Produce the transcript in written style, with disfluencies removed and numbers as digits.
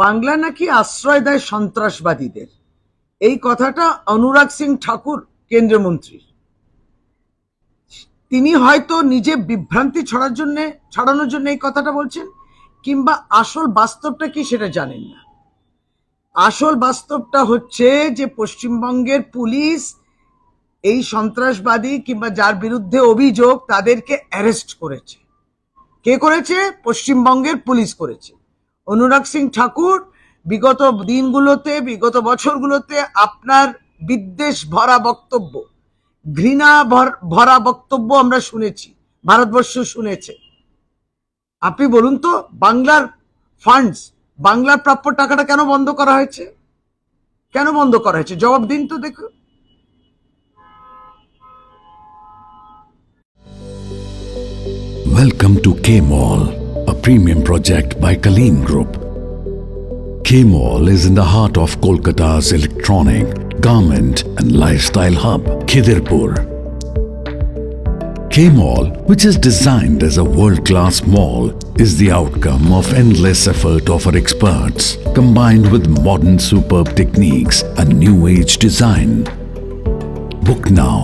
বাংলা নাকি আশ্রয় দেয় সন্ত্রাসবাদীদের, এই কথাটা অনুরাগ সিং ঠাকুর কেন্দ্রীয় মন্ত্রী, তিনি হয়তো নিজে বিভ্রান্তি ছড়ানোর জন্য এই কথাটা বলছেন, কিংবা আসল বাস্তবটা কি সেটা জানেন না। আসল বাস্তবটা হচ্ছে যে পশ্চিমবঙ্গের পুলিশ এই সন্ত্রাসবাদী কিংবা যার বিরুদ্ধে অভিযোগ তাদেরকে অ্যারেস্ট করেছে। কে করেছে? পশ্চিমবঙ্গের পুলিশ করেছে। অনুরাগ সিং ঠাকুর, বিগত দিনগুলোতে, বিগত বছরগুলোতে আপনার বিদ্বেষ ভরা বক্তব্য, ঘৃণা ভরা বক্তব্য আমরা শুনেছি, ভারতবর্ষ শুনেছে। আপনি বলুন তো, বাংলার ফান্ডস, বাংলার প্রাপ্য টাকাটা কেন বন্ধ করা হয়েছে? কেন বন্ধ করা হয়েছে? জবাব দিন তো দেখুন। Welcome to K-Mall, a premium project by Kaleen Group. K-Mall is in the heart of Kolkata's electronic, garment and lifestyle hub, Khidirpur. K-Mall, which is designed as a world-class mall, is the outcome of endless effort of our experts, combined with modern superb techniques and new age design. Book now